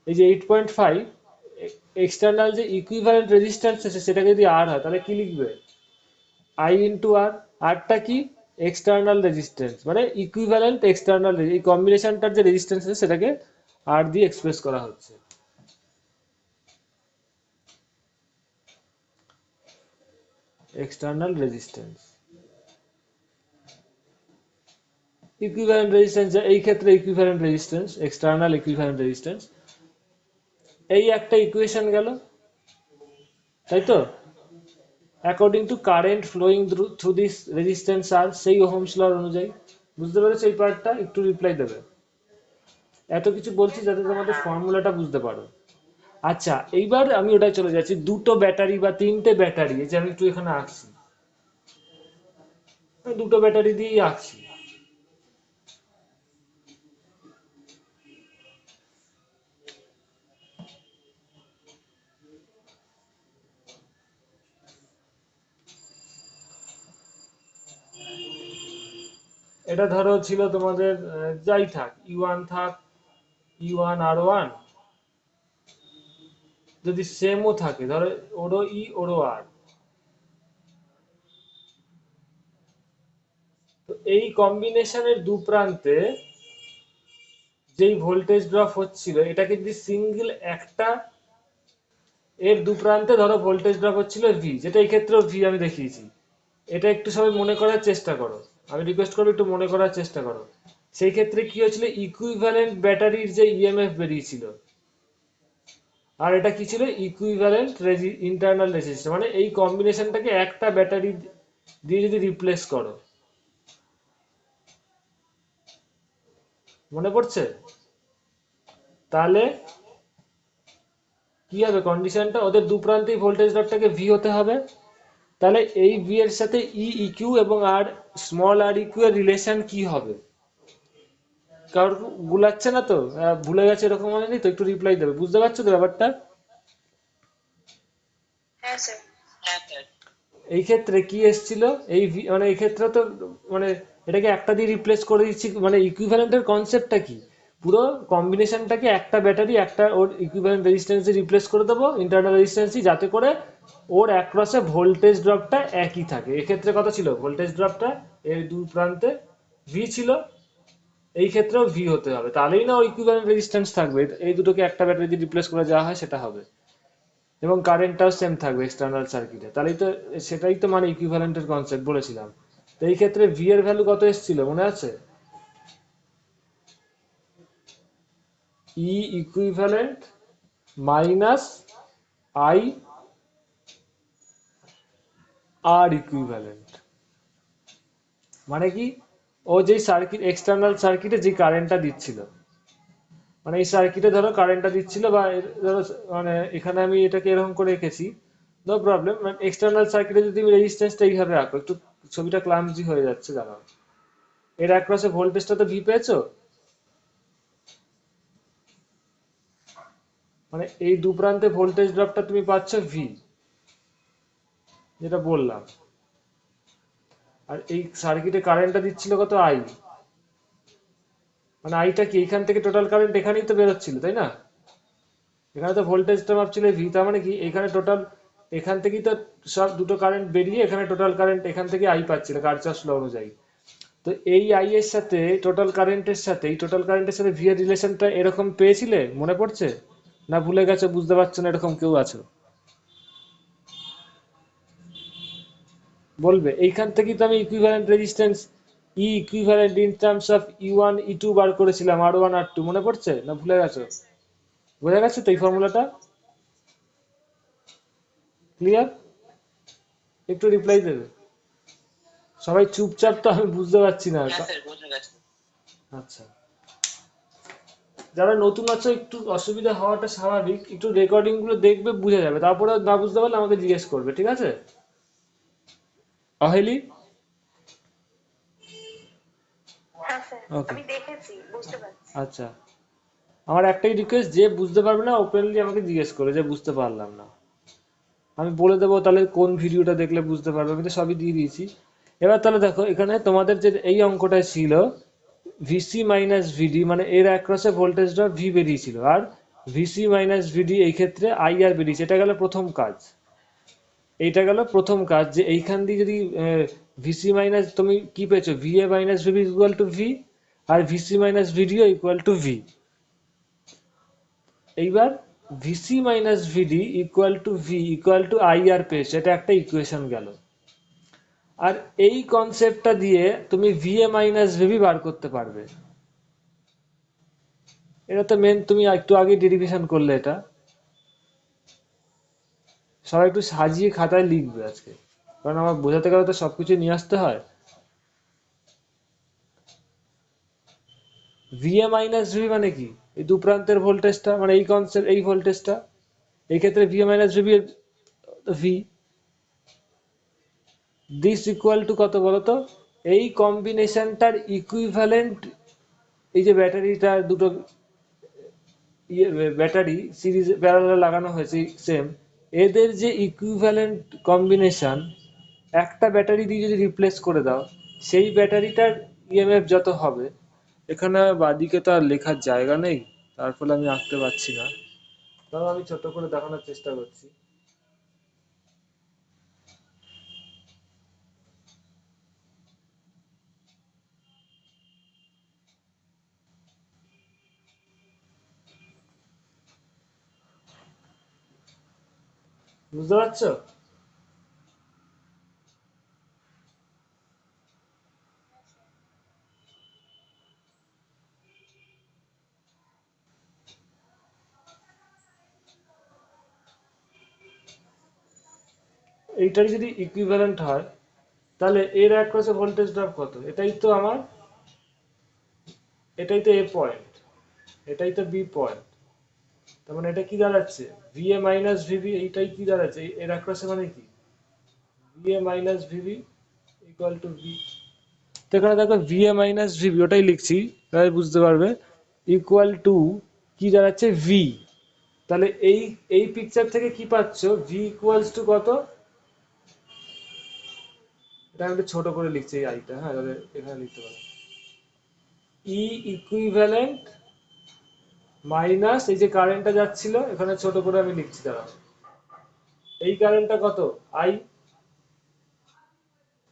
এই যে 8.5 এক্সটার্নাল যে ইকুইভ্যালেন্ট রেজিস্ট্যান্স আছে সেটাকে যদি আর হয় তাহলে কি লিখবে, আই ইন্টু আর। আরটা কি, এক্সটার্নাল রেজিস্ট্যান্স, মানে ইকুইভ্যালেন্ট এক্সটার্নাল, এই কম্বিনেশনটার যে রেজিস্ট্যান্স আছে সেটাকে আর দিয়ে এক্সপ্রেস করা হচ্ছে। এক্সটার্নাল রেজিস্ট্যান্স, ইকুইভ্যালেন্ট রেজিস্ট্যান্স, এই ক্ষেত্রে equivalent resistance, external equivalent resistance, এই একটা ইকুয়েশন গেল, তাই তো? According to current flowing through this resistance R, সেই ওহমস ল অনুযায়ী। বুঝতে পেরেছো এই পার্টটা? একটু রিপ্লাই দেবে। এত কিছু বলছি যাতে তোমাদের ফর্মুলাটা বুঝতে পারো। আচ্ছা, এইবার আমি ওটাই চলে যাচ্ছি, দুটো ব্যাটারি বা তিনটে ব্যাটারি, এই যে আমি একটু এখানে আঁকছি, দুটো ব্যাটারি দিয়েই আঁকছি। এটা ধরো ছিল তোমাদের যাই থাক, ই1 থাক, ই1 আর1, যদি সেমও থাকে, ধরো ওরও ই ওরও আর, তো এই কম্বিনেশনের দু প্রান্তে যেই ভোল্টেজ ড্রপ হচ্ছিল, এটাকে যদি সিঙ্গেল একটা, এর দু প্রান্তে ধরো ভোল্টেজ ড্রপ হচ্ছিল ভি, যেটা এই ক্ষেত্রেও ভি আমি দেখিয়েছি। এটা একটু সবাই মনে করার চেষ্টা করো, আমি রিকোয়েস্ট করবো একটু মনে করার চেষ্টা করো। সেই ক্ষেত্রে কি হয়েছিল, ইকুইভ্যালেন্ট ব্যাটারির যে ইএমএফ বেরিয়েছিল, আর এটা কি ছিল, ইকুইভ্যালেন্ট ইন্টারনাল রেজিস্ট্যান্স, মানে এই কম্বিনেশনটাকে একটা ব্যাটারি দিয়ে যদি রিপ্লেস করো, মনে পড়ছে? তাহলে কি হবে কন্ডিশনটা, ওদের দু প্রান্তেই ভোল্টেজ ড্রপটাকে ভি হতে হবে। তাহলে এই ভি এর সাথে ই ইকিউ এবং আর স্মল আর ইকিউ এর রিলেশন কি হবে? কারোর গুলাচ্ছে না তো? ভুলে গেছে এরকম মনে নেই তো? একটু রিপ্লাই দেবে, বুঝতে পারছো তো ব্যাপারটা? হ্যাঁ স্যার। এই ক্ষেত্রে কি এসছিল, এই মানে এই ক্ষেত্রে তো মানে এটাকে একটা দিয়ে রিপ্লেস করে দিচ্ছি, মানে ইকুইভ্যালেন্টের কনসেপ্টটা কি, পুরো কম্বিনেশনটাকে একটা ব্যাটারি একটা ওর ইকুইভ্যালেন্ট রেজিস্ট্যান্স দিয়ে রিপ্লেস করে দেবো, ইন্টারনাল রেজিস্ট্যান্স, যাতে করে ওর অ্যাক্রসে ভোল্টেজ ড্রপটা একই থাকে। এক্ষেত্রে কত ছিল ভোল্টেজ ড্রপটা, এর দু প্রান্তে ভি ছিল, এই ক্ষেত্রেও ভি হতে হবে, তাহলেই না ওর ইকুইভ্যালেন্ট রেজিস্ট্যান্স থাকবে। এই দুটোকে একটা ব্যাটারি দিয়ে রিপ্লেস করে যাওয়া হয় সেটা হবে, এবং কারেন্টটাও সেম থাকবে এক্সটার্নাল সার্কিটে, তাহলেই তো, সেটাই তো মানে ইকুইভ্যালেন্টের কনসেপ্ট বলেছিলাম। তো এই ক্ষেত্রে ভি এর ভ্যালু কত এসেছিল মনে আছে, E equivalent minus I R equivalent, মানে কি, ও যেই সার্কিট এক্সটার্নাল সার্কিটে যে কারেন্টটা দিচ্ছিল, মানে এই সার্কিটে ধরো কারেন্টটা দিচ্ছিল, বা ধরো মানে এখানে আমি এটাকে এরকম করে রেখেছি, নো প্রবলেম, মানে এক্সটার্নাল সার্কিটে যদি তুমি রেজিস্ট্যান্সটা এইভাবে রাখো, একটু ছবিটা ক্লামজি হয়ে যাচ্ছে দাঁড়াও, এর অ্যাক্রসে ভোল্টেজটা তো ভি পেয়েছো, মানে এই দু প্রান্তে ভোল্টেজ ড্রপটা তুমি পাচ্ছ ভি, যেটা বললাম, আর এই সার্কিটে কারেন্টটা দিচ্ছিল কত, আই, মানে আইটা কি, এখান থেকে টোটাল কারেন্ট এখানেই তো বেরোচ্ছিল, তাই না? এখানে তো ভোল্টেজটা মাপছিল ভি, তার মানে কি এখানে টোটাল, এখান থেকেই তো সব দুটো কারেন্ট বেরিয়ে এখানে টোটাল কারেন্ট এখান থেকে আই পাচ্ছিল কার্চফস ল অনুযায়ী। তো এই আই এর সাথে টোটাল কারেন্টের সাথে, এই টোটাল কারেন্টের সাথে ভি এর রিলেশনটা এরকম পেয়েছিলে, মনে পড়ছে? না ভুলে গেছো, বুঝতে পারছো না, এরকম কেউ আছো? বলবে, এইখান থেকেই তো আমি equivalent resistance, E equivalent in terms of E one E two বার করেছিলাম, আর1 আর2, মনে পড়ছে না ভুলে গেছো? বোঝা গেছে তো এই ফর্মুলাটা? ক্লিয়ার? একটু রিপ্লাই দেবে সবাই, চুপচাপ তো, আমি বুঝতে পারছি না। আচ্ছা, যারা নতুন আছো একটু অসুবিধা হওয়াটা স্বাভাবিক, একটু রেকর্ডিং গুলো দেখবে, বুঝে যাবে, তারপরে না বুঝতে পারলে আমাকে জিজ্ঞেস করবে, ঠিক আছে? অহেলি, হ্যাঁ স্যার, ওকে, আমি দেখেছি, বুঝতে পারছি। আচ্ছা। আমার একটাই রিকোয়েস্ট, যে বুঝতে পারবে না ওপেনলি আমাকে জিজ্ঞেস করে যে বুঝতে পারলাম না, আমি বলে দেবো তাহলে কোন ভিডিওটা দেখলে বুঝতে পারবে, আমি তো সবই দিয়ে দিয়েছি। এবার তাহলে দেখো, এখানে তোমাদের যে এই অঙ্কটা ছিল, ভিসি মাইনাস ভিডি, মানে এর অ্যাক্রসে ভোল্টেজ ড্রপ ভি বেরিয়েছিল, আর ভিসি মাইনাস ভিডি এই ক্ষেত্রে আই আর বেরিয়েছে, এটা গেল প্রথম কাজ। এইটা গেল প্রথম কাজ যে এইখান দিয়ে যদি ভিসি মাইনাস তুমি কি পেয়েছো, V A minus VB equal to V, আর V C minus V D equal to V. এইবার V C minus V D equal to V equal to I R পেয়েছো, এটা একটা ইকুয়েশন গেল। আর এই কনসেপ্টটা দিয়ে তুমি ভিএ মাইনাস ভিবি বার করতে পারবে। এটা তো মেন, তুমি একটু আগে ডেরিভেশন করলে এটা। সবাই একটু সাজিয়ে খাতায় লিখবে আজকে, কারণ আমার বোঝাতে গেলে তো সবকিছু নিয়ে আসতে হয়। ভিএ মাইনাস ভি মানে কি, এই দু প্রান্তের ভোল্টেজটা, মানে এই কনসেপ্ট, এই ভোল্টেজটা, এই ক্ষেত্রে VA minus VB V, this equal to কত বলতো, এই কম্বিনেশনটার ইকুইভ্যালেন্ট, এই যে ব্যাটারিটা দুটো ব্যাটারি সিরিজ প্যারালাল লাগানো হয়েছে সেম, এদের যে ইকুইভ্যালেন্ট কম্বিনেশন, একটা ব্যাটারি দিয়ে যদি রিপ্লেস করে দাও, সেই ব্যাটারিটার ইএমএফ যত হবে। এখানে বাদিকে তো আর লেখার জায়গা নেই, তার ফলে আমি আঁকতে পারছি না, তাও আমি ছোট করে দেখানোর চেষ্টা করছি। বুঝতে পারছো? এইটার যদি ইকুইভ্যালেন্ট হয়, তাহলে এর অ্যাক্রসে ভোল্টেজ ড্রপ কত, এটাই তো আমার, এটাই তো এ পয়েন্ট, এটাই তো বি পয়েন্ট। তার মানে এটা কি দাঁড়াচ্ছে, ভিএ মাইনাস ভিবি, এইটাই কি দাঁড়াচ্ছে এর অ্যাক্রসে, মানে কি VA minus VB equal to V. তো এখানে দেখো ভিএ মাইনাস ভিবি ওটাই লিখছি, তাহলে বুঝতে পারবে, ইকুয়াল টু কি দাঁড়াচ্ছে ভি। তাহলে এই এই পিকচার থেকে কি পাচ্ছ, ভি ইকুয়ালস টু কত, এটা আমি একটু ছোট করে লিখছি এই আইটা, হ্যাঁ তাহলে এখানে লিখতে পারো ই ইকুইভ্যালেন্ট মাইনাস এই যে কারেন্টটা যাচ্ছিল, এখানে ছোট করে আমি লিখছি, দাঁড়াও, এই কারেন্টটা কত আই,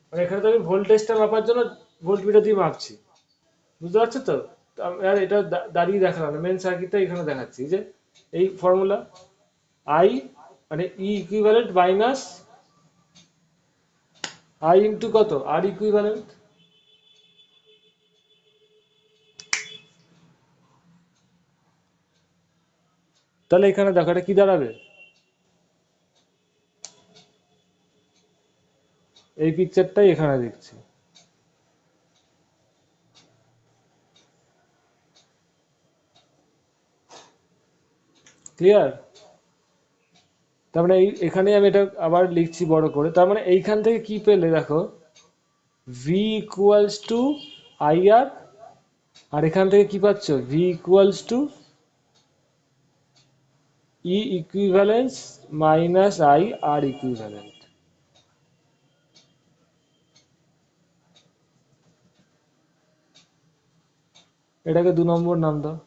মানে এখানে তো আমি ভোল্টেজটা মাপার জন্য ভোল্টমিটার দিয়ে মাপছি, বুঝতে পারছো তো? তো আমি আর এটা দাঁড়িয়ে দেখালাম না, মেন সার্কিটটা এখানে দেখাচ্ছি, যে এই ফর্মুলা আই মানে ই ইকুইভ্যালেন্ট মাইনাস আই ইন্টু কত আর ইকুইভ্যালেন্ট। তাহলে এখানে দেখো এটা কি দাঁড়াবে, এই পিকচারটাই এখানে দেখছি। ক্লিয়ার? তার মানে এখানে আমি এটা আবার লিখছি বড় করে, তার মানে এইখান থেকে কি পেলে দেখো, V equals to I R, আর এখান থেকে কি পাচ্ছ, V equals to E equivalence minus I R equivalent. এটাকে 2 নম্বর নাম দাও।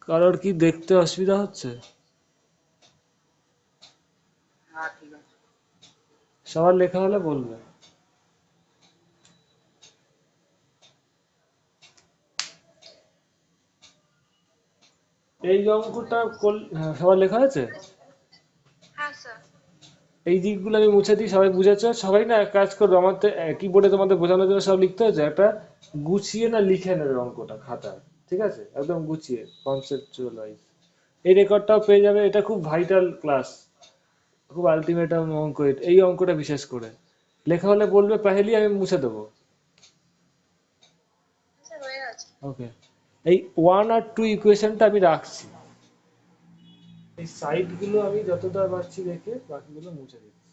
কারোর কি দেখতে অসুবিধা হচ্ছে? সবার লেখা হলে বলবে। এই অঙ্কটা হ্যাঁ, সবার লেখা আছে। হ্যাঁ স্যার। এই দিকগুলো আমি মুছে দিই, সবাই বুঝেছো? সবাই না এক কাজ করবে, আমার তো কিবোর্ডে তোমাদের বোঝানোর জন্য সব লিখতে হচ্ছে, একটা গুছিয়ে না লিখে নেবে অঙ্কটা খাতায়, ঠিক আছে, একদম গুছিয়ে কনসেপচুয়াল ওয়াইজ। এই রেকর্ডটাও পেয়ে যাবে, এটা খুব ভাইটাল ক্লাস, খুব আলটিমেট অঙ্ক এই অঙ্কটা বিশেষ করে। লেখা হলে বলবে পাহেলি, আমি মুছে দেবো। স্যার হয়ে গেছে। ওকে, এই 1 আর 2 ইকুয়েশনটা আমি রাখছি, এই সাইডগুলো আমি যতটা পারছি রেখে বাকিগুলো মুছে দিচ্ছি।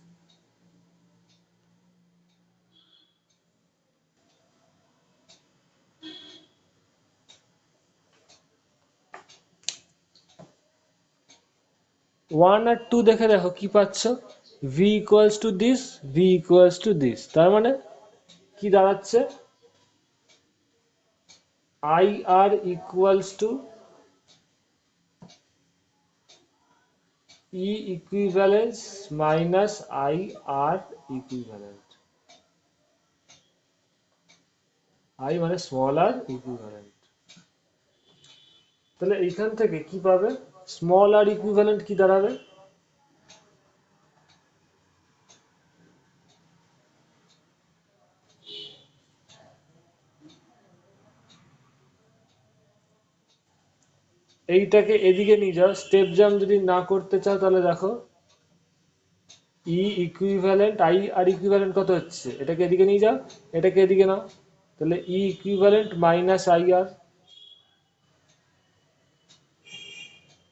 1 আর 2 দেখে দেখো কি পাচ্ছ, V equals to this, V equals to this, তার মানে কি দাঁড়াচ্ছে, IR equals to E equivalence minus IR equivalent. I মানে স্মল আর ইকুইভ্যালেন্ট। তাহলে এইখান থেকে কি পাবে? স্মল আর ইকুইভ্যালেন্ট কি দাঁড়াবে? এইটাকে এদিকে নিয়ে যাও, স্টেপ জাম্প যদি না করতে চাও তাহলে দেখো E equivalent I R equivalent কত হচ্ছে, এটাকে এদিকে নিয়ে যাও, এটাকে এদিকে নাও, তাহলে E equivalent minus I R.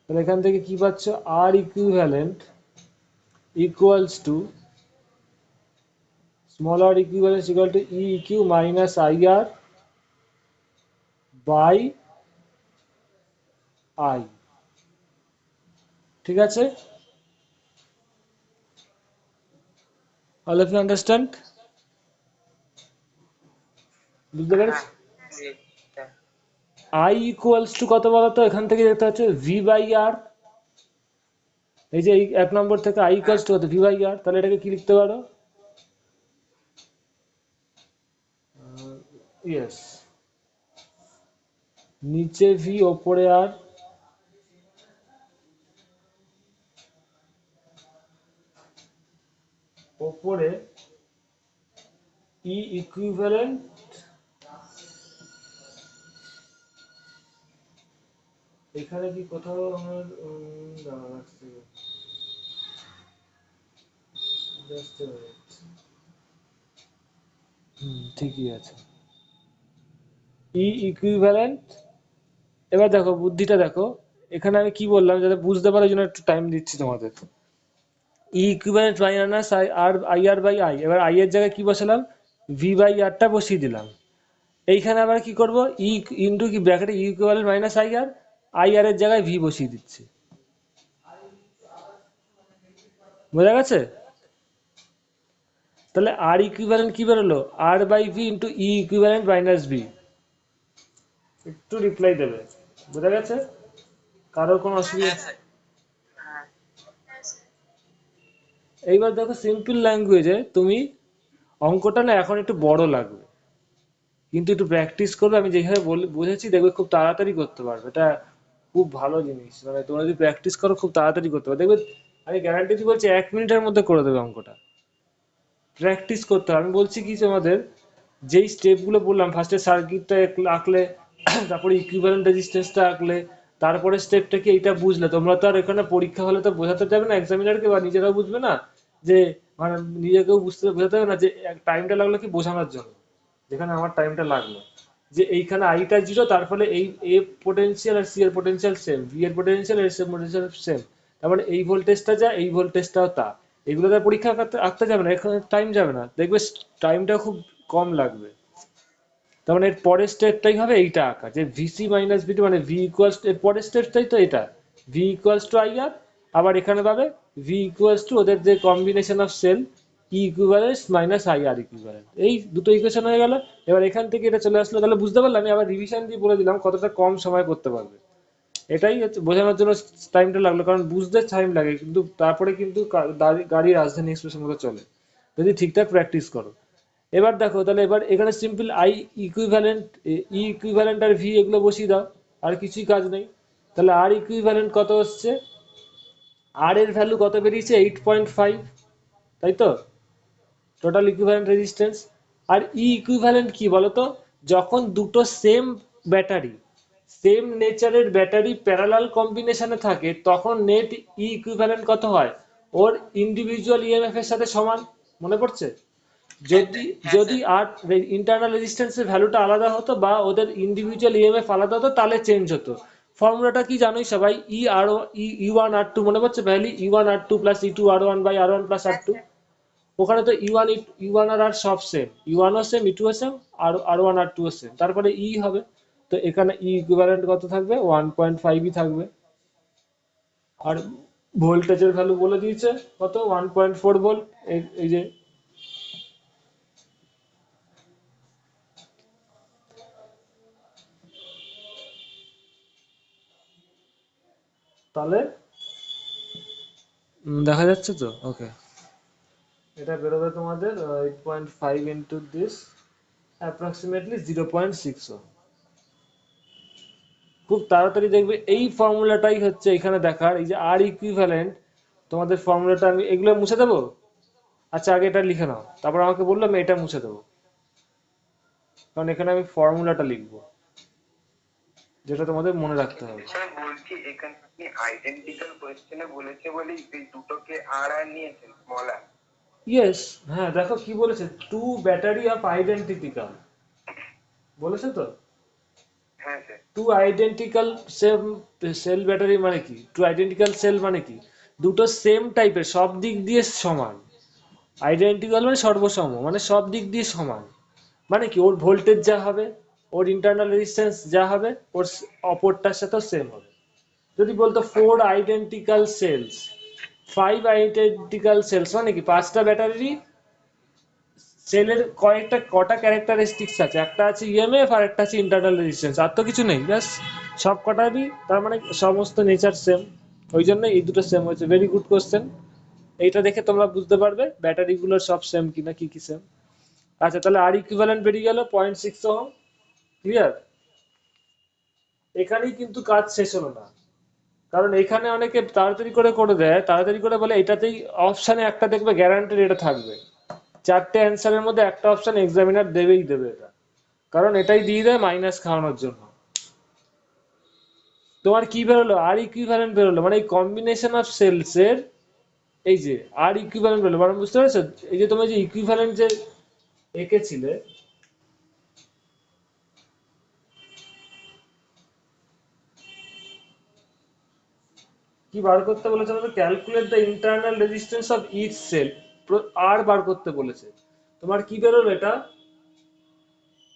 তাহলে এখান থেকে কি পাচ্ছ? R equivalent equals to small R equivalence equal to E E Q minus I R by I. ঠিক আছে? all of you understand? বুঝতে পেরেছ? আই ইকুয়ালস টু কত বলতো? এখান থেকে দেখতে পাচ্ছ ভি বাই আর। এই যে এই 1 নম্বর থেকে আই ইকুয়ালস টু কত? ভি বাই আর। তাহলে এটাকে কি লিখতে পারো? ইয়েস, নিচে ভি ওপরে আর, ওপরে ই ইকুইভ্যালেন্ট এখানে কি কোথাও আমার দাঁড়া রাখছে, জাস্ট ঠিকই আছে, ই ইকুইভ্যালেন্ট। এবার দেখো বুদ্ধিটা দেখো, এখানে আমি কি বললাম যাতে বুঝতে পারো, জন্য একটু টাইম দিচ্ছি তোমাদের। E equivalent minus I R I R by I. এবার আই এর জায়গায় কি বসালাম? ভি বাই আরটা বসিয়ে দিলাম। এইখানে আবার কি করব? ই ইন্টু কি ব্র্যাকেটে ই ইকুইভ্যালেন্ট মাইনাস আই আর এর জায়গায় ভি বসিয়ে দিচ্ছি। বোঝা গেছে? তাহলে আর ইকুইভ্যালেন্ট কি বেরোলো? R by V into E equivalent minus V. একটু রিপ্লাই দেবে। বোঝা গেছে? কারোর কোনো অসুবিধা? এইবার দেখো সিম্পল ল্যাঙ্গুয়েজে তুমি অঙ্কটা না এখন একটু বড় লাগবে, কিন্তু একটু প্র্যাকটিস করবে। আমি যেভাবে বুঝেছি দেখবে খুব তাড়াতাড়ি করতে পারবে। এটা খুব ভালো জিনিস, মানে তোমরা যদি প্র্যাকটিস করো খুব তাড়াতাড়ি করতে পারবে, দেখবে আমি গ্যারান্টি দিয়ে বলছি 1 মিনিটের মধ্যে করে দেবে অঙ্কটা। প্র্যাকটিস করতে হবে। আমি বলছি কি তোমাদের, যেই স্টেপগুলো বললাম, ফার্স্টে সার্কিটটা আঁকলে, তারপরে ইকুইভ্যালেন্ট রেজিস্ট্যান্সটা আঁকলে, তারপরে স্টেপটা কি এইটা বুঝলে, তোমরা তো আর এখানে পরীক্ষা হলে তো বোঝাতে যাবে না এক্সামিনারকে, বা নিজেরাও বুঝবে না যে, মানে নিজেকেও বোঝাতে হবে না যে টাইমটা লাগলো কি বোঝানোর জন্য, যেখানে আমার টাইমটা লাগলো যে এইখানে আইটা জিরো, তার ফলে এই এ পোটেনশিয়াল আর সি এর পোটেনশিয়াল সেম, ভি এর পোটেনশিয়াল আর এস এর পোটেনশিয়াল সেম, তার মানে এই ভোল্টেজটা যা, এই ভোল্টেজটাও তা। এগুলো তো পরীক্ষা আঁকতে যাবে না, এখানে টাইম যাবে না, দেখবে টাইমটা খুব কম লাগবে। তার মানে এর পরের স্টেপটাই হবে এইটা আঁকা, যে ভিসি মাইনাস ভিটি মানে ভি ইকুয়ালস, এর পরের স্টেপটাই তো এটা, V equals to I R. আবার এখানে পাবে ভি ইকুয়ালস টু ওদের যে combination of cell, E equivalence minus I R equivalent, এই দুটো ইকুয়েশন হয়ে গেল। এবার এখান থেকে এটা চলে আসলো, তাহলে বুঝতে পারলাম। আমি আবার রিভিশন দিয়ে বলে দিলাম কতটা কম সময় করতে পারবে। এটাই হচ্ছে বোঝানোর জন্য টাইমটা লাগলো, কারণ বুঝতে টাইম লাগে, কিন্তু তারপরে কিন্তু গাড়ি রাজধানী এক্সপ্রেসের মতো চলে, যদি ঠিকঠাক প্র্যাকটিস করো। এবার দেখো, তাহলে এবার এখানে simple I equivalent, E equivalent R V এগুলো বসিয়ে দাও, আর কিছুই কাজ নেই। তাহলে আর ইকুইভ্যালেন্ট কত হচ্ছে? আর এর ভ্যালু কত বেরিয়েছে? 8.5, তাই তো? Total equivalent resistance. আর ই ইকুইভ্যালেন্ট কি বলতো? যখন দুটো সেম ব্যাটারি, সেম নেচারের ব্যাটারি প্যারালাল কম্বিনেশনে থাকে, তখন নেট ই ইকুইভ্যালেন্ট কত হয়? ওর ইন্ডিভিজুয়াল ইএমএফ এর সাথে সমান। মনে পড়ছে? যদি যদি আর ইন্টারনাল রেজিস্ট্যান্সের ভ্যালুটা আলাদা হতো, বা ওদের ইন্ডিভিজুয়াল ইএমএফ আলাদা হতো, তাহলে চেঞ্জ হতো। ফর্মুলাটা কি জানোই সবাই? ই আর ই1 আর2, মনে পড়ছে? ভ্যালি E one R two plus E two R one by R one plus R two. ওখানে তো ইউ ওয়ান আর আর সব সেম, ইউ1ও সেম, ই2ও সেম, আর1 আর2ও সেম, তারপরে ই হবে। তো এখানে ই ইকুইভ্যালেন্ট কত থাকবে? 1.5ই থাকবে। আর ভোল্টেজের ভ্যালু বলে দিয়েছে কত? 1.4 ভোল্ট। এই যে তাহলে দেখা যাচ্ছে তো? ওকে, এটা বেরোবে তোমাদের 8.5 ইন্টু দিস অ্যাপ্রক্সিমেটলি 0.6। খুব তাড়াতাড়ি দেখবে এই ফর্মুলাটাই হচ্ছে এখানে দেখার, এই যে আর ইকুইভ্যালেন্ট তোমাদের ফর্মুলাটা আমি এগুলো মুছে দেবো। আচ্ছা আগে এটা লিখে নাও, তারপর আমাকে বললো আমি এটা মুছে দেবো, কারণ এখানে আমি ফর্মুলাটা লিখবো যেটা তোমাদের মনে রাখতে হবে। স্যার বলছি এখানে আপনি আইডেন্টিক্যাল কোশ্চেনে বলেছে বলেই এই দুটোকে আর আর নিয়েছেন স্মল আর। ইয়েস, হ্যাঁ দেখো কি বলেছে, টু ব্যাটারি অফ আইডেন্টিক্যাল বলেছে তো। হ্যাঁ sir. Two identical same cell battery মানে কি, টু আইডেন্টিক্যাল সেল মানে কি, দুটো সেম টাইপের সব দিক দিয়ে সমান। আইডেন্টিক্যাল মানে সর্বসম, মানে সব দিক দিয়ে সমান। মানে কি, ওর ভোল্টেজ যা হবে, ওর ইন্টারনাল রেজিস্ট্যান্স যা হবে, ওর অপরটার সাথেও সেম হবে। যদি বলতো four identical cells, five identical cells মানে কি, পাঁচটা ব্যাটারি সেলের কয়েকটা কটা ক্যারেক্টারিস্টিক্স আছে, একটা আছে ইএমএফ আর একটা আছে ইন্টারনাল রেজিস্ট্যান্স, আর তো কিছু নেই, ব্যাস সব কটারই তার মানে সমস্ত নেচার সেম। ওই জন্য এই দুটো সেম হয়েছে। Very good question. এইটা দেখে তোমরা বুঝতে পারবে ব্যাটারিগুলো সব সেম কিনা, কি কি সেম। আচ্ছা তাহলে আর ইকুইভ্যালেন্ট বেরিয়ে গেল 0.6 ওহম। ক্লিয়ার? এখানেই কিন্তু কাজ শেষ হলো না, কারণ এখানে অনেকে তাড়াতাড়ি করে করে দেয়, তাড়াতাড়ি করে বলে এটাতেই অপশানে একটা দেখবে গ্যারান্টেড এটা থাকবে, চারটে অ্যান্সারের মধ্যে একটা অপশন এক্সামিনার দেবেই দেবে এটা, কারণ এটাই দিয়ে দেয় মাইনাস খাওয়ানোর জন্য। তোমার কি বেরোলো, আর ইকুইভ্যালেন্ট বেরোলো, মানে এই কম্বিনেশন অফ সেলস এর, এই যে আর ইকুইভ্যালেন্ট বেরোলো, মানে বুঝতে পারছো, এই যে তুমি যে ইকুইভ্যালেন্ট যে এঁকেছিলে, কি বার করতে বলেছে আমাদের, calculate the internal resistance of each cell, আর বার করতে বলেছে। তোমার কি বেরোলো এটা,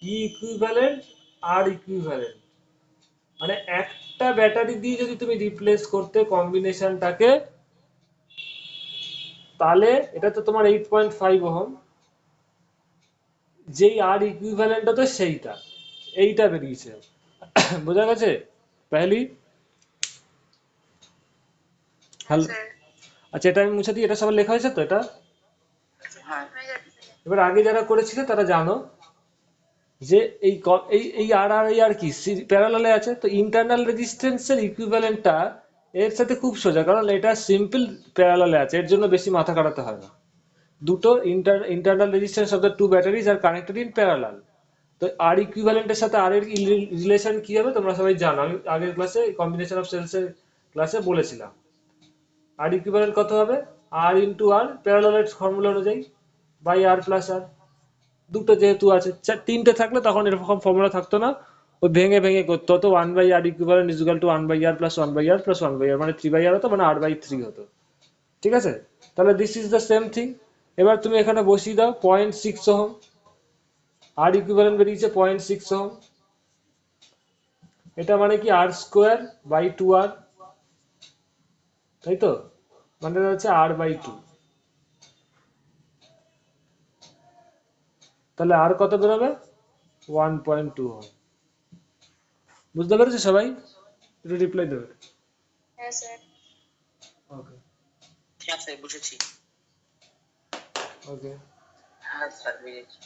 ই ইকুইভ্যালেন্ট আর ইকুইভ্যালেন্ট, মানে একটা ব্যাটারি দিয়ে যদি তুমি রিপ্লেস করতে কম্বিনেশনটাকে, তাহলে এটা তো তোমার 8.5 ওহম, যেই আর ইকুইভ্যালেন্ট হতো সেইটা, এইটা বেরিয়েছে। বোঝা গেছে পেহলি? হ্যাঁ হাল, স্যার। আচ্ছা এটা আমি মুছে দিই, এটা সবার লেখা হয়েছে তো এটা। হ্যাঁ হয়ে যাচ্ছে। এবার আগে যারা করেছিল তারা জানো যে এই এই এই আর আর এই আর কি প্যারালালে আছে, তো ইন্টারনাল রেজিস্ট্যান্সের ইকুইভ্যালেন্টটা এর সাথে খুব সোজা, কারণ এটা সিম্পল প্যারালালে আছে, এর জন্য বেশি মাথা কাটাতে হয় না। দুটো internal resistance of the two batteries are connected in parallel. তো আর ইকুইভ্যালেন্টের সাথে আর এর রিলেশন কি হবে তোমরা সবাই জানো, আমি আগের ক্লাসে কম্বিনেশন অফ সেলস এর ক্লাসে বলেছিলাম। আর ইকুইভ্যালেন্ট কত হবে, আর ইন্টু আর প্যারালালের ফর্মুলা অনুযায়ী বাই আর প্লাস আর। দুটো যেহেতু আছে, তিনটে থাকলে তখন এরকম ফর্মুলা থাকতো না, ওই ভেঙে ভেঙে করতে হতো, one by R equivalent is equal to one by R plus one by R plus one by R, মানে থ্রি বাই আর হতো, মানে আর বাই থ্রি হতো। ঠিক আছে, তাহলে this is the same thing. এবার তুমি এখানে বসিয়ে দাও 0.6 ওহম, আর ইকুইভ্যালেন্ট বেরিয়েছে 0.6 ওহম। এটা মানে কি আর স্কোয়ার বাই টু আর, তাই তো, মানে এটা হচ্ছে আর বাই টু। তাহলে আর কত বেরোবে, 1.2 ওহম। বুঝতে পেরেছো সবাই? একটু রিপ্লাই দেবে। হ্যাঁ স্যার। ওকে হ্যাঁ স্যার বুঝেছি। ওকে, হ্যাঁ স্যার বুঝেছি।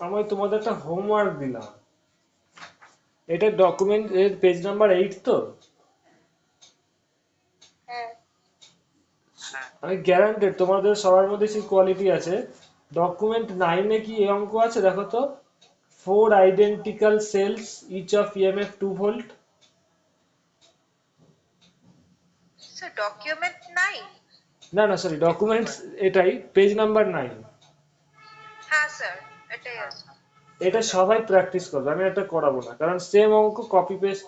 আমি তোমাদের একটা হোমওয়ার্ক দিলাম, এটা ডকুমেন্ট এর পেজ নাম্বার 8 তো। হ্যাঁ। হ্যাঁ আমি গ্যারান্টেড তোমাদের সবার মধ্যে সেই কোয়ালিটি আছে। ডকুমেন্ট 9-এ কি এই অঙ্ক আছে দেখো তো, four identical cells each of EMF 2 volt. Sir document নাই। না না সরি, ডকুমেন্টস এটাই পেজ নাম্বার 9। হ্যাঁ স্যার, এটাই আছে। এটা সবাই প্র্যাকটিস করবে, আমি এটা করাবো না, কারণ সেম অঙ্ক কপি পেস্ট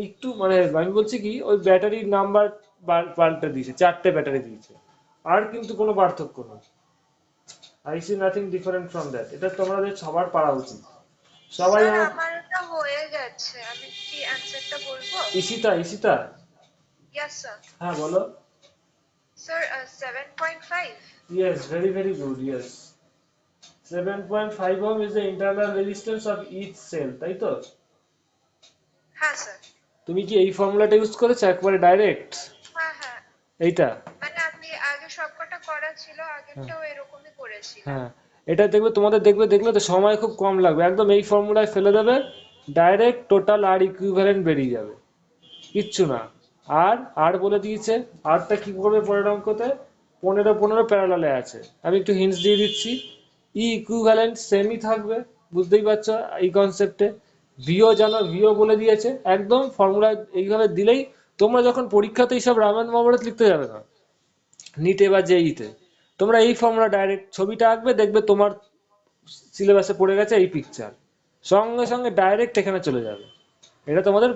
একটু, মানে আমি বলছি কি, ওই ব্যাটারির নাম্বার পাল্টে দিয়েছে, চারটে ব্যাটারি দিয়েছে, আর কিন্তু কোনো পার্থক্য নেই। I see nothing different from that, এটা তোমাদের সবার পারা উচিত। সবাই স্যার আমার, আমার এটা হয়ে গেছে, আমি কি অ্যানসারটা বলবো? Ishita Ishita, yes sir. হ্যাঁ বলো। Sir 7.5। Yes, very good, yes. 7.5 ohm is the internal resistance of each cell, তাই তো? হ্যাঁ স্যার। তুমি কি এই ফর্মুলাটা ইউজ করেছো একবারে ডাইরেক্ট হ্যাঁ হ্যাঁ, এইটা? মানে আমি আগে সবকটা করা ছিল, হ্যাঁ আগেরটাও এরকমই করেছিলাম। হ্যাঁ, এটা দেখবে তোমাদের দেখলে তো সময় খুব কম লাগবে, একদম এই ফর্মুলায় ফেলে দেবে, ডাইরেক্ট টোটাল আর ইকুইভ্যালেন্ট বেরিয়ে যাবে, কিচ্ছু না। আর আর বলে দিয়েছে, আরটা কি করবে পরের অঙ্কতে, 15 প্যারালালে আছে, আমি একটু হিন্টস দিয়ে দিচ্ছি। ই ইকুইভ্যালেন্ট সেমই থাকবে, বুঝতেই পারছো এই কনসেপ্টে। ভিও জানো, ভিও বলে দিয়েছে, একদম ফর্মুলা এইভাবে দিলেই তোমরা যখন পরীক্ষাতে এইসব রামান মহাভারত লিখতে যাবে না, নিটে বা জেইতে, তোমরা এই ফর্মুলা ডাইরেক্ট ছবিটা আঁকবে, দেখবে তোমার সিলেবাসে পড়ে গেছে এই পিকচার, সঙ্গে সঙ্গে ডাইরেক্ট এখানে চলে যাবে। এটা তোমাদের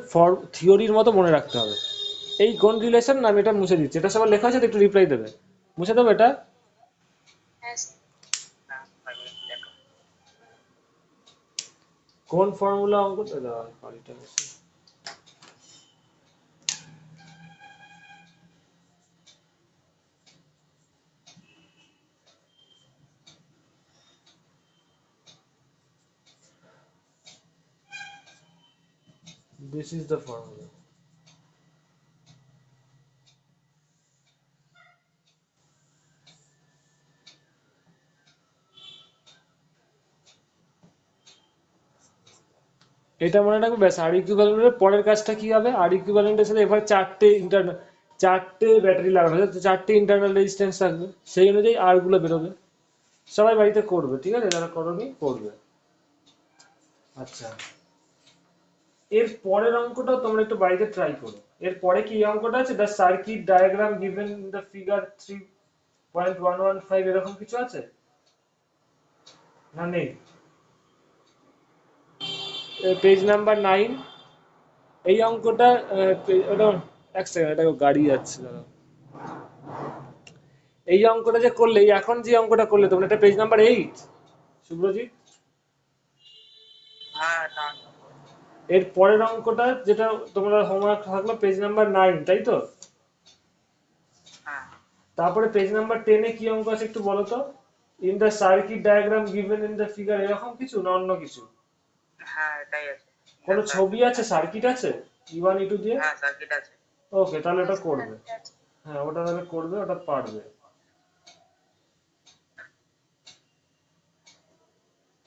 থিওরির মতো মনে রাখতে হবে। এই কোন রিলেশন, আমি এটা মুছে দিচ্ছি, এটা সবার লেখা আছে তো, একটু রিপ্লাই দেবে, মুছে দেবো এটা। হ্যাঁ স্যার। হ্যাঁ, আমি দেখো। কোন ফর্মুলা অঙ্ক দেওয়া হয় পারিটা বেশি। This is the formula. এটা মনে রাখবে ব্যাস। আর ইকুইভ্যালেন্টের পরের কাজটা কি হবে, আর ইকুইভ্যালেন্টের সাথে এবার চারটে ব্যাটারি লাগানো হবে, চারটে ইন্টারনাল রেজিস্ট্যান্স থাকবে, সেই অনুযায়ী আর গুলো বেরোবে। সবাই বাড়িতে করবে, ঠিক আছে, যারা করোনি করবে। আচ্ছা, এর পরের অঙ্কটাও তোমরা একটু বাড়িতে ট্রাই করো। এর পরে কি এই অঙ্কটা আছে, the circuit diagram given in the figure 3.115, এরকম কিছু আছে না নেই? পেজ নাম্বার 9, এই অঙ্কটা ওটা, এক সেকেন্ড, এটা গাড়ি যাচ্ছে দাঁড়াও। এই অঙ্কটা যে করলে, এখন যে অঙ্কটা করলে তোমরা, এটা পেজ নাম্বার 8, শুভ্রজিৎ। হ্যাঁ, না, এর পরের অঙ্কটা যেটা তোমরা হোমওয়ার্ক থাকলো, পেজ নাম্বার 9, তাই তো? হ্যাঁ, তারপরে পেজ নাম্বার 10 এ কি অঙ্ক আছে একটু বলো তো। In the circuit diagram given in the figure, এরকম কিছু না অন্য কিছু? হ্যাঁ, এটাই আছে। কোনো ছবি আছে, সার্কিট আছে, E1 E2 দিয়ে? হ্যাঁ, সার্কিট আছে। ওকে, তাহলে হ্যাঁ ওটা স্যার, করবে। ঠিক আছে। হ্যাঁ, ওটা তাহলে করবে, ওটা পারবে।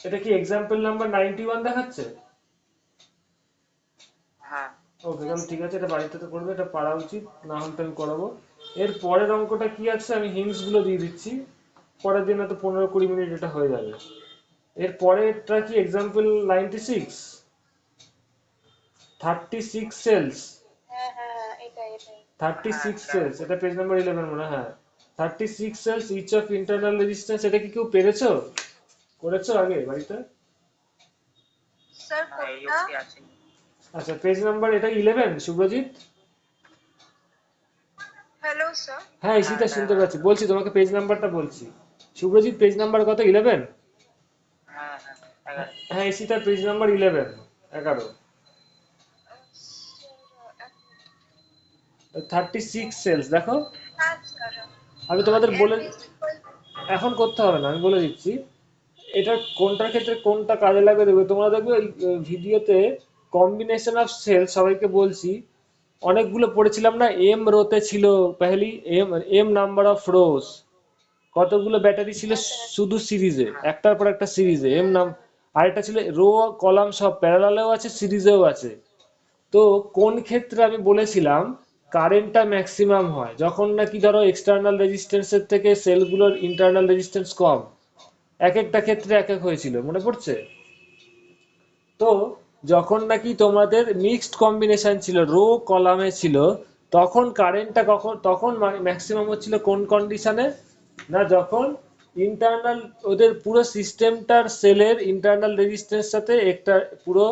এটা কি এক্সাম্পল নাম্বার 91 দেখাচ্ছে? হ্যাঁ, ওকে, হ্যাঁ তাহলে ঠিক স্যার। আছে, এটা বাড়িতে তো করবে, এটা পারা উচিত, না হলে তো আমি করাবো। এর পরের অঙ্কটা কি আছে, আমি হিন্টস গুলো দিয়ে দিচ্ছি, পরের দিন হয়তো 15-20 মিনিট এটা হয়ে যাবে। এর পরেরটা কি এক্সাম্পল 96, 36 সেলস, হ্যাঁ হ্যাঁ হ্যাঁ, এটাই এটাই। 36 এটা আমি সেলস, এটা পেজ নাম্বার 11 মনে হয়, হ্যাঁ। 36 cells each of internal resistance, এটা কি কেউ পেরেছো, করেছো আগে বাড়িতে? স্যার হ্যাঁ, এই কোনটা? অবধি আছে। আচ্ছা, পেজ নাম্বার এটা 11, শুভ্রজিৎ। Hello sir. হ্যাঁ, হ্যাঁ, ইসিতা এটা শুনতে পাচ্ছি, বলছি তোমাকে পেজ নাম্বারটা বলছি। শুভ্রজিৎ, পেজ নাম্বার কত, 11? হ্যাঁ, হ্যাঁ, 11। হ্যাঁ, ইসিতা পেজ নাম্বার 11, 11। স্যার 36 সেলস দেখো। হ্যাঁ স্যার। আমি তোমাদের বলে, এম ইজ ইকুয়াল। এখন করতে হবে না, আমি বলে দিচ্ছি। এটা কোনটার ক্ষেত্রে কোনটা কাজে লাগবে দেখবে, তোমরা দেখবে ওই ভিডিওতে কম্বিনেশন অফ সেল, সবাইকে বলছি, অনেকগুলো পড়েছিলাম না, এম রোতে ছিল পেহলি, M M number of rose, কতগুলো ব্যাটারি ছিল হ্যাঁ স্যার। শুধু সিরিজে, হ্যাঁ, একটার পর একটা সিরিজে এম হুম নাম, আরেকটা ছিল রো কলাম সব প্যারালালেও আছে, সিরিজেও আছে। তো কোন ক্ষেত্রে আমি বলেছিলাম কারেন্টটা ম্যাক্সিমাম হয়, যখন নাকি ধরো এক্সটার্নাল রেজিস্ট্যান্সের থেকে সেলগুলোর ইন্টারনাল রেজিস্ট্যান্স কম, এক একটা ক্ষেত্রে এক এক হয়েছিল, মনে পড়ছে তো? যখন নাকি তোমাদের মিক্সড কম্বিনেশন ছিল, রো কলামে ছিল, তখন কারেন্টটা তখন ম্যাক্সিমাম হচ্ছিল কোন কন্ডিশনে, না যখন ইন্টারনাল, ওদের পুরো সিস্টেমটার সেলের ইন্টারনাল রেজিস্ট্যান্স সাথে একটা পুরো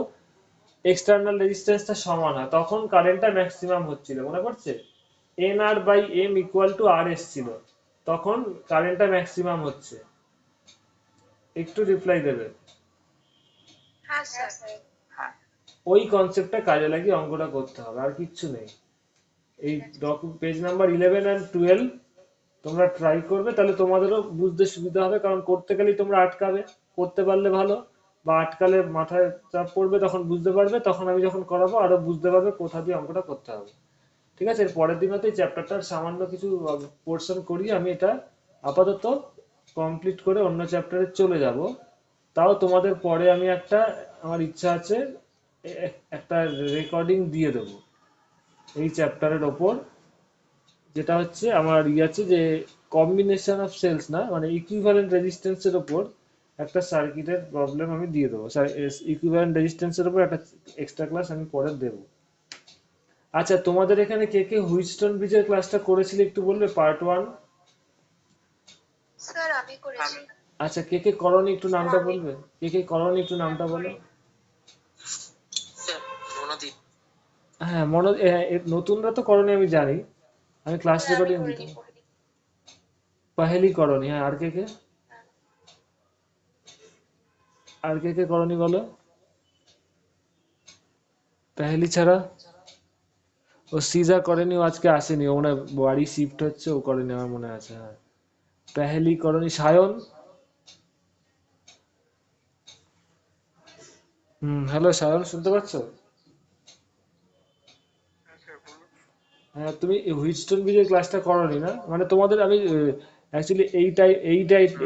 এক্সটার্নাল রেজিস্ট্যান্সটা সমান হয়, তখন কারেন্টটা ম্যাক্সিমাম হচ্ছিল, মনে পড়ছে? N R by M equal to R এসছিল, তখন কারেন্টটা ম্যাক্সিমাম হচ্ছে। একটু রিপ্লাই দেবে। হ্যাঁ স্যার। হ্যাঁ, ওই কনসেপ্টটা কাজে লাগিয়ে অঙ্কটা করতে হবে, আর কিচ্ছু নেই। এই ঠিক আছে। পেজ নাম্বার 11 and 12 তোমরা ট্রাই করবে, তাহলে তোমাদেরও বুঝতে সুবিধা হবে, কারণ করতে গেলেই তোমরা আটকাবে, করতে পারলে ভালো, বা আটকালে মাথায় চাপ পড়বে, তখন বুঝতে পারবে, তখন আমি যখন করাবো আরো বুঝতে পারবে কোথা দিয়ে অঙ্কটা করতে হবে। ঠিক আছে, এর পরের দিন হয়তো এই চ্যাপ্টারটার সামান্য কিছু পোর্শন করিয়ে আমি এটা আপাতত কমপ্লিট করে অন্য চ্যাপ্টারে চলে যাব। তাও তোমাদের পরে আমি একটা, আমার ইচ্ছা আছে একটা রেকর্ডিং দিয়ে দেবো এই চ্যাপ্টারের ওপর, যেটা হচ্ছে আমার আছে যে কম্বিনেশন অফ সেলস না, মানে ইকুইভ্যালেন্ট রেজিস্ট্যান্সের ওপর একটা সার্কিটের প্রবলেম আমি দিয়ে দেবো। ইকুইভ্যালেন্ট রেজিস্ট্যান্সের ওপর একটা এক্সট্রা ক্লাস আমি পরে দেবো। আচ্ছা, তোমাদের এখানে কে কে হুইটস্টোন ব্রিজের ক্লাসটা করেছিলে একটু বলবে, পার্ট 1? স্যার আমি করেছি। আচ্ছা, কে কে করনি একটু স্যার নামটা আমি বলবে, কে কে করনি একটু নামটা বলো। স্যার মনোদীপ। হ্যাঁ, নতুনরা তো করনি আমি জানি, আমি ক্লাস স্যার আমি রেকর্ডিং করিনি। দিতাম। পাহেলি করনি, হ্যাঁ, আর কে কে, হ্যাঁ। আর কে কে করনি বলো। পাহেলি ছাড়া ও সিজা করেনি, ও আজকে আসেনি, ও মনে হয় বাড়ি শিফট হচ্ছে, ও করেনি আমার মনে আছে, হ্যাঁ। পাহেলি করনি, সায়ন। হ্যালো সায়ন, শুনতে পাচ্ছ? হ্যাঁ, তুমি হুইটস্টোন ব্রিজের ক্লাসটা করনি না, মানে তোমাদের আমি অ্যাকচুয়ালি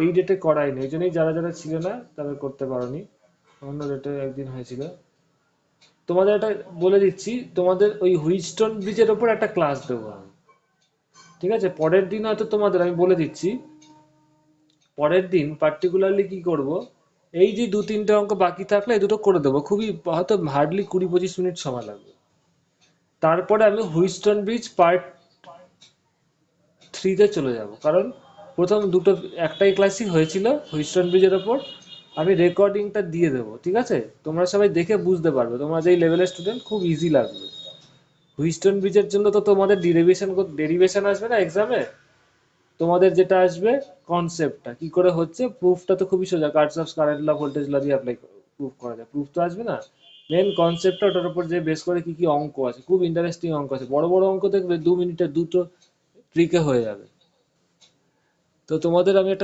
এই ডেটে করাইনি, এই জন্যই যারা যারা ছিল না তারা করতে পারোনি, অন্য ডেটে একদিন হয়েছিল। তোমাদের একটা বলে দিচ্ছি, তোমাদের ওই হুইটস্টোন ব্রিজের ওপর একটা ক্লাস দেবো আমি। ঠিক আছে, পরের দিন হয়তো তোমাদের আমি বলে দিচ্ছি, পরের দিন পার্টিকুলারলি কি করব, এই যে 2-3টে অঙ্ক বাকি থাকলে এই দুটো করে দেবো, খুবই হয়তো হার্ডলি 20-25 মিনিট সময় লাগবে। তারপরে আমি হুইটস্টোন ব্রিজ পার্ট 3-তে চলে যাব, কারণ প্রথম দুটো একটাই ক্লাসই হয়েছিল হুইটস্টোন ব্রিজের ওপর, আমি রেকর্ডিংটা দিয়ে দেবো। ঠিক আছে, তোমরা সবাই দেখে বুঝতে পারবে, তোমরা যেই লেভেলের স্টুডেন্ট খুব ইজি লাগবে। হুইটস্টোন ব্রিজের জন্য তো তোমাদের ডেরিভেশন আসবে না এক্সামে, তোমাদের যেটা আসবে কনসেপ্টটা কি করে হচ্ছে, প্রুফটা তো খুবই সোজা, Kirchhoff's current law, voltage law দিয়ে অ্যাপ্লাই প্রুফ করা যায়, প্রুফ তো আসবে না। মেন কনসেপ্টটা, ওটার উপর যে বেস করে কি কি অঙ্ক আছে, খুব ইন্টারেস্টিং অঙ্ক আছে, বড় বড় অঙ্ক দেখবে 2 মিনিটে দুটো ট্রিকে হয়ে যাবে। তো তোমাদের আমি একটা